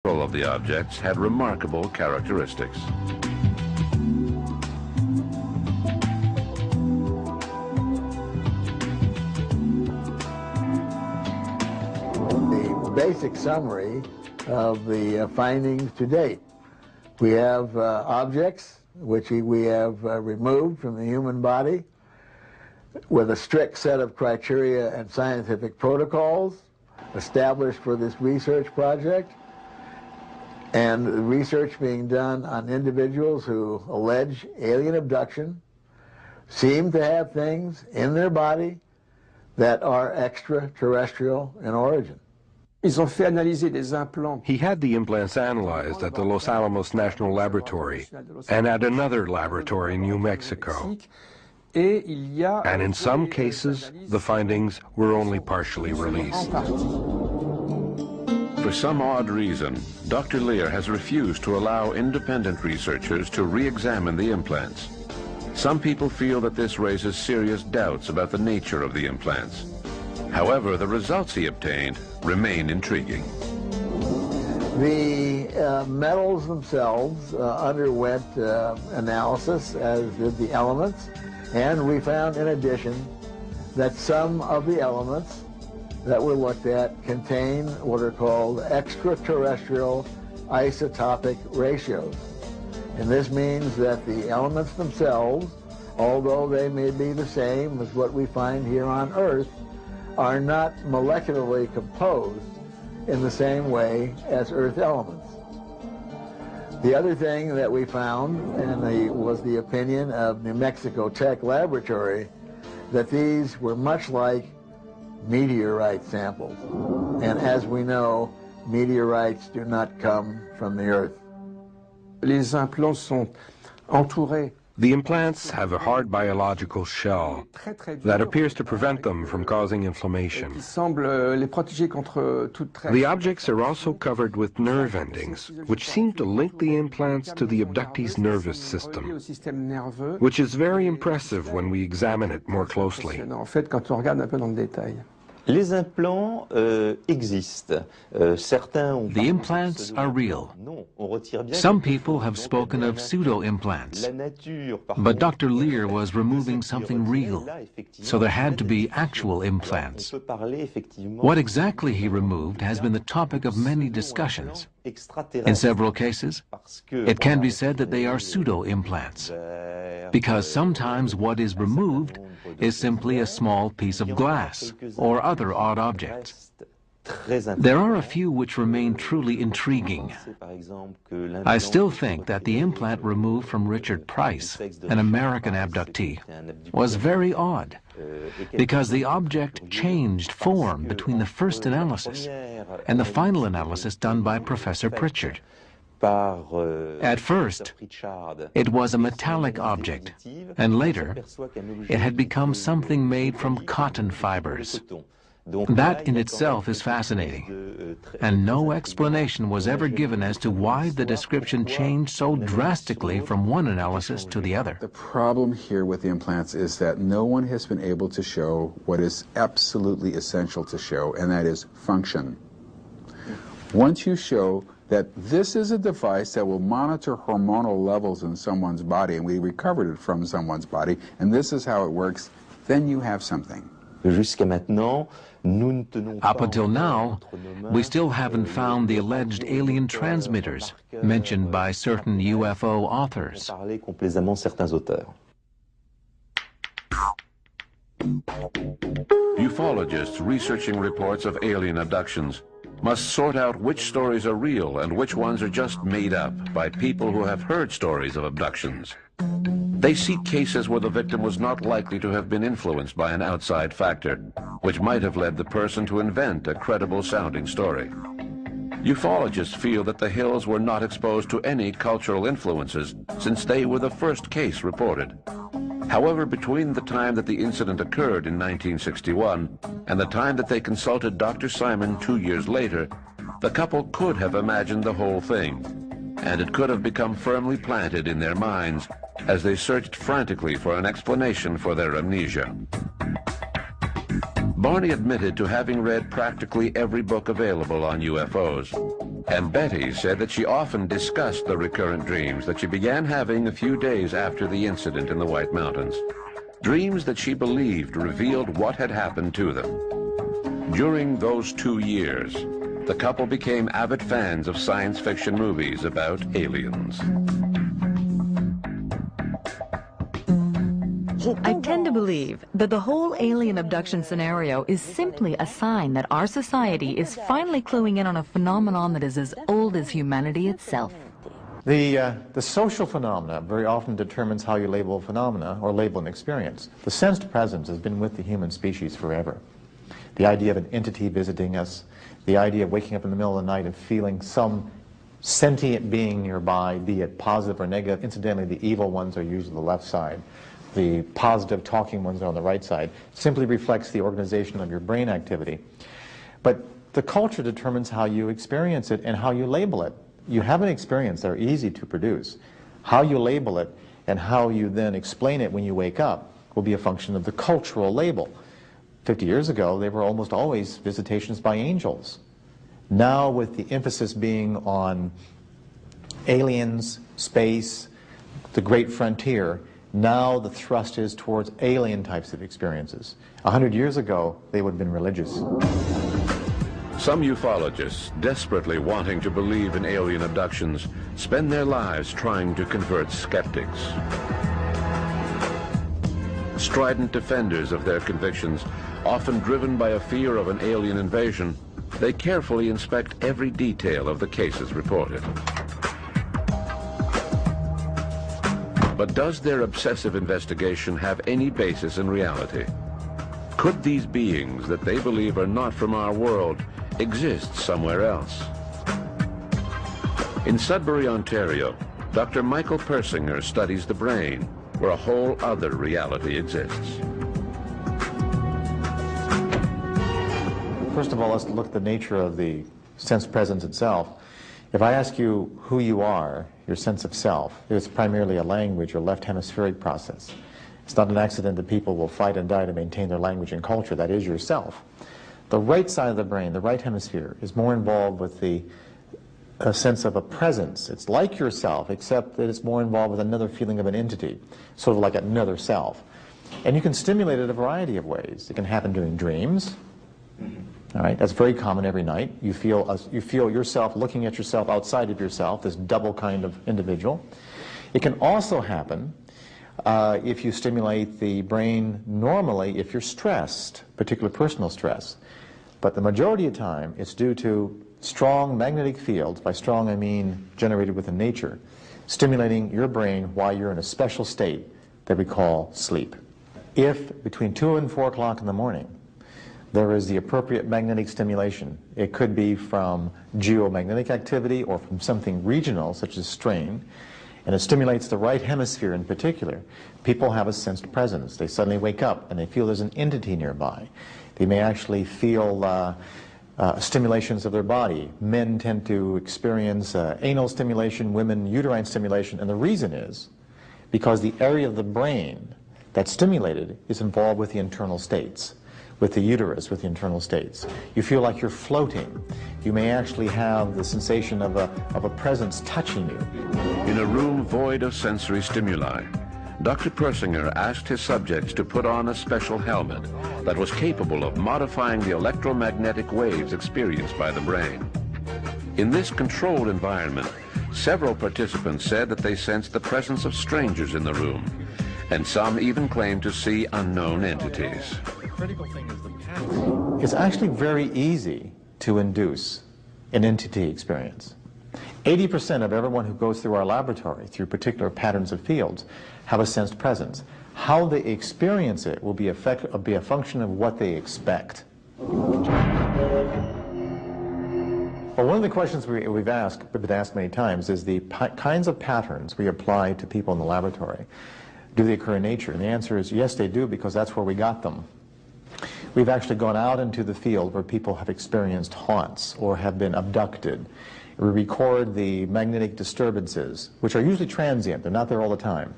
Several of the objects had remarkable characteristics. The basic summary of the findings to date. We have objects which we have removed from the human body with a strict set of criteria and scientific protocols established for this research project, and the research being done on individuals who allege alien abduction, seem to have things in their body that are extraterrestrial in origin. Ils ont fait analyser des implants. He had the implants analyzed at the Los Alamos National Laboratory and at another laboratory in New Mexico. And in some cases, the findings were only partially released. For some odd reason, Dr. Lear has refused to allow independent researchers to re-examine the implants. Some people feel that this raises serious doubts about the nature of the implants. However, the results he obtained remain intriguing. The metals themselves underwent analysis, as did the elements, and we found in addition that some of the elements that were looked at contain what are called extraterrestrial isotopic ratios. And this means that the elements themselves, although they may be the same as what we find here on Earth, are not molecularly composed in the same way as Earth elements. The other thing that we found, and was the opinion of New Mexico Tech Laboratory, that these were much like meteorite samples. And as we know, meteorites do not come from the Earth. Les implants sont entourés. The implants have a hard biological shell that appears to prevent them from causing inflammation. The objects are also covered with nerve endings, which seem to link the implants to the abductee's nervous system, which is very impressive when we examine it more closely. Les implants existent. Certains ont The implants are real. Some people have spoken of pseudo-implants, but Dr. Lear was removing something real, so there had to be actual implants. What exactly he removed has been the topic of many discussions. In several cases, it can be said that they are pseudo-implants, because sometimes what is removed is simply a small piece of glass or other odd objects. There are a few which remain truly intriguing. I still think that the implant removed from Richard Price, an American abductee, was very odd, because the object changed form between the first analysis and the final analysis done by Professor Pritchard. At first, it was a metallic object, and later, it had become something made from cotton fibers. That in itself is fascinating, and no explanation was ever given as to why the description changed so drastically from one analysis to the other. The problem here with the implants is that no one has been able to show what is absolutely essential to show, and that is function. Once you show that this is a device that will monitor hormonal levels in someone's body, and we recovered it from someone's body, and this is how it works, then you have something. Up until now, we still haven't found the alleged alien transmitters mentioned by certain UFO authors. Ufologists researching reports of alien abductions must sort out which stories are real and which ones are just made up by people who have heard stories of abductions. They seek cases where the victim was not likely to have been influenced by an outside factor, which might have led the person to invent a credible-sounding story. Ufologists feel that the Hills were not exposed to any cultural influences since they were the first case reported. However, between the time that the incident occurred in 1961 and the time that they consulted Dr. Simon 2 years later, the couple could have imagined the whole thing, and it could have become firmly planted in their minds as they searched frantically for an explanation for their amnesia. Barney admitted to having read practically every book available on UFOs. And Betty said that she often discussed the recurrent dreams that she began having a few days after the incident in the White Mountains. Dreams that she believed revealed what had happened to them. During those 2 years, the couple became avid fans of science fiction movies about aliens. I tend to believe that the whole alien abduction scenario is simply a sign that our society is finally cluing in on a phenomenon that is as old as humanity itself. The social phenomena very often determines how you label a phenomena or label an experience. The sensed presence has been with the human species forever. The idea of an entity visiting us, the idea of waking up in the middle of the night and feeling some sentient being nearby, be it positive or negative. Incidentally, the evil ones are usually the left side. The positive talking ones are on the right side. Simply reflects the organization of your brain activity. But the culture determines how you experience it and how you label it. You have an experience that are easy to produce. How you label it and how you then explain it when you wake up will be a function of the cultural label. 50 years ago, they were almost always visitations by angels. Now, with the emphasis being on aliens, space, the great frontier, now the thrust is towards alien types of experiences. 100 years ago, they would have been religious. Some ufologists, desperately wanting to believe in alien abductions, spend their lives trying to convert skeptics. Strident defenders of their convictions, often driven by a fear of an alien invasion, they carefully inspect every detail of the cases reported. But does their obsessive investigation have any basis in reality? Could these beings that they believe are not from our world exist somewhere else? In Sudbury, Ontario, Dr. Michael Persinger studies the brain, where a whole other reality exists. First of all, let's look at the nature of the sense presence itself. If I ask you who you are, your sense of self, it's primarily a language or left hemispheric process. It's not an accident that people will fight and die to maintain their language and culture. That is yourself. The right side of the brain, the right hemisphere, is more involved with the sense of a presence. It's like yourself, except that it's more involved with another feeling of an entity, sort of like another self. And you can stimulate it a variety of ways. It can happen during dreams. All right, that's very common every night. You feel yourself looking at yourself outside of yourself, this double kind of individual. It can also happen if you stimulate the brain normally if you're stressed, particular personal stress. But the majority of the time, it's due to strong magnetic fields, by strong I mean generated within nature, stimulating your brain while you're in a special state that we call sleep. If between 2 and 4 o'clock in the morning, there is the appropriate magnetic stimulation. It could be from geomagnetic activity or from something regional, such as strain, and it stimulates the right hemisphere in particular. People have a sensed presence. They suddenly wake up and they feel there's an entity nearby. They may actually feel stimulations of their body. Men tend to experience anal stimulation, women uterine stimulation, and the reason is because the area of the brain that's stimulated is involved with the internal states, with the uterus, with the internal states. You feel like you're floating. You may actually have the sensation of a presence touching you. In a room void of sensory stimuli, Dr. Persinger asked his subjects to put on a special helmet that was capable of modifying the electromagnetic waves experienced by the brain. In this controlled environment, several participants said that they sensed the presence of strangers in the room, and some even claimed to see unknown entities. It's actually very easy to induce an entity experience. 80% of everyone who goes through our laboratory, through particular patterns of fields, have a sensed presence. How they experience it will be a function of what they expect. Well, one of the questions we've been asked many times is the kinds of patterns we apply to people in the laboratory. Do they occur in nature? And the answer is yes, they do, because that's where we got them. We've actually gone out into the field where people have experienced haunts or have been abducted. We record the magnetic disturbances, which are usually transient. They're not there all the time.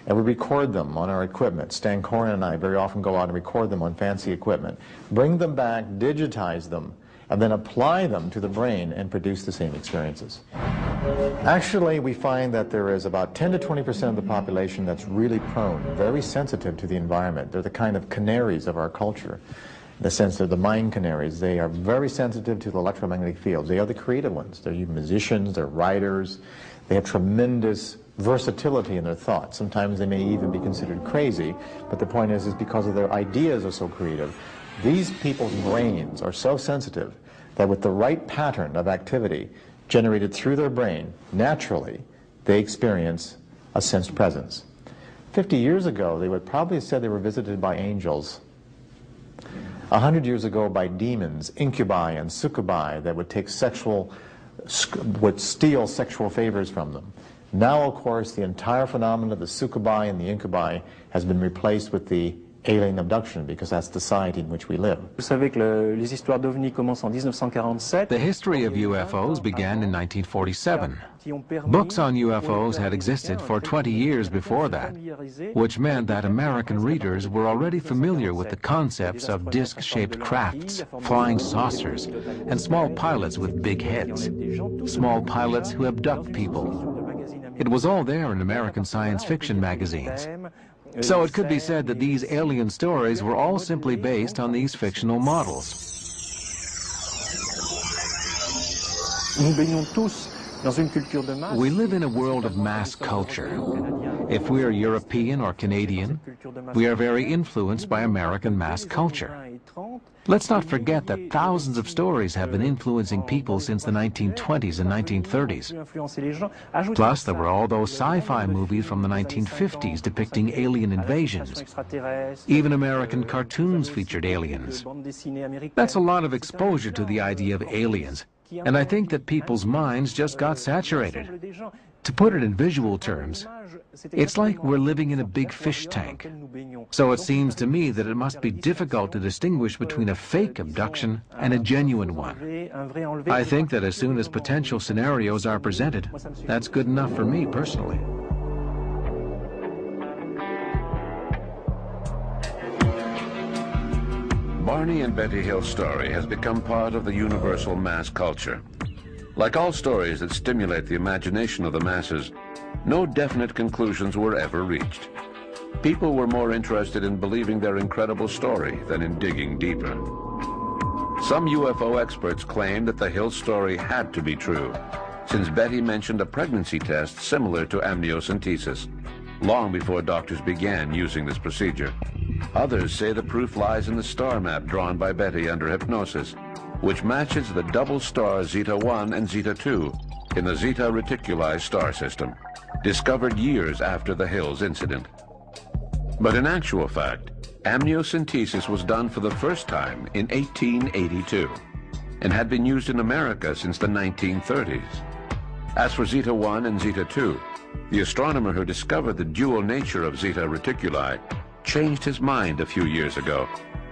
And we record them on our equipment. Stan Coren and I very often go out and record them on fancy equipment. Bring them back, digitize them, and then apply them to the brain and produce the same experiences. Actually, we find that there is about 10 to 20% of the population that's really prone, very sensitive to the environment. They're the kind of canaries of our culture. In the sense they're the mind canaries. They are very sensitive to the electromagnetic fields. They are the creative ones. They're musicians, they're writers. They have tremendous versatility in their thoughts. Sometimes they may even be considered crazy, but the point is because of their ideas are so creative. These people's brains are so sensitive that with the right pattern of activity generated through their brain, naturally, they experience a sensed presence. 50 years ago, they would probably have said they were visited by angels. 100 years ago, by demons, incubi and succubi that would steal sexual favors from them. Now, of course, the entire phenomenon of the succubi and the incubi has been replaced with the alien abduction, because that's the society in which we live. The history of UFOs began in 1947. Books on UFOs had existed for 20 years before that, which meant that American readers were already familiar with the concepts of disc-shaped crafts, flying saucers, and small pilots with big heads, small pilots who abduct people. It was all there in American science fiction magazines. So it could be said that these alien stories were all simply based on these fictional models. We live in a world of mass culture. If we are European or Canadian, we are very influenced by American mass culture. Let's not forget that thousands of stories have been influencing people since the 1920s and 1930s. Plus, there were all those sci-fi movies from the 1950s depicting alien invasions. Even American cartoons featured aliens. That's a lot of exposure to the idea of aliens, and I think that people's minds just got saturated. To put it in visual terms, it's like we're living in a big fish tank. So it seems to me that it must be difficult to distinguish between a fake abduction and a genuine one. I think that as soon as potential scenarios are presented, that's good enough for me personally. Barney and Betty Hill's story has become part of the universal mass culture. Like all stories that stimulate the imagination of the masses, no definite conclusions were ever reached. People were more interested in believing their incredible story than in digging deeper. Some UFO experts claim that the Hill story had to be true, since Betty mentioned a pregnancy test similar to amniocentesis, long before doctors began using this procedure. Others say the proof lies in the star map drawn by Betty under hypnosis, which matches the double star Zeta 1 and Zeta 2 in the Zeta Reticuli star system, discovered years after the Hills incident. But in actual fact, amniocentesis was done for the first time in 1882 and had been used in America since the 1930s. As for Zeta 1 and Zeta 2, the astronomer who discovered the dual nature of Zeta Reticuli changed his mind a few years ago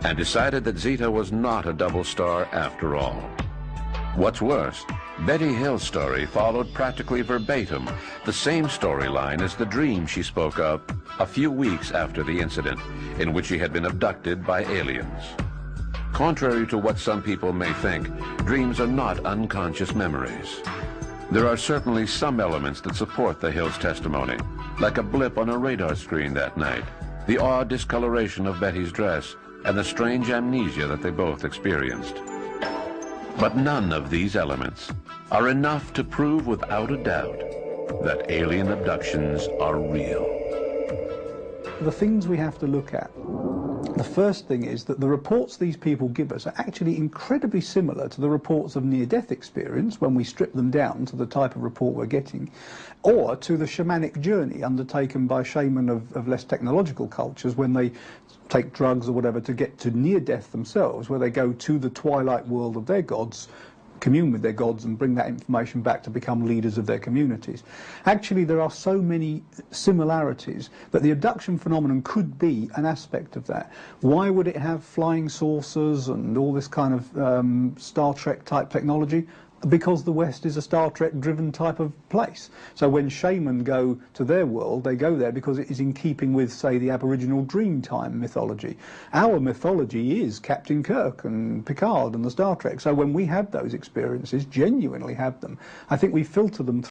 and decided that Zeta was not a double star after all. What's worse, Betty Hill's story followed practically verbatim the same storyline as the dream she spoke of a few weeks after the incident, in which she had been abducted by aliens. Contrary to what some people may think, dreams are not unconscious memories. There are certainly some elements that support the Hills' testimony, like a blip on a radar screen that night, the odd discoloration of Betty's dress, and the strange amnesia that they both experienced. But none of these elements are enough to prove without a doubt that alien abductions are real. The things we have to look at. The first thing is that the reports these people give us are actually incredibly similar to the reports of near-death experience when we strip them down to the type of report we're getting, or to the shamanic journey undertaken by shaman of less technological cultures when they take drugs or whatever to get to near-death themselves, where they go to the twilight world of their gods, commune with their gods and bring that information back to become leaders of their communities. Actually, there are so many similarities that the abduction phenomenon could be an aspect of that. Why would it have flying saucers and all this kind of Star Trek type technology? Because the West is a Star Trek-driven type of place. So when shaman go to their world, they go there because it is in keeping with, say, the Aboriginal Dreamtime mythology. Our mythology is Captain Kirk and Picard and the Star Trek. So when we have those experiences, genuinely have them, I think we filter them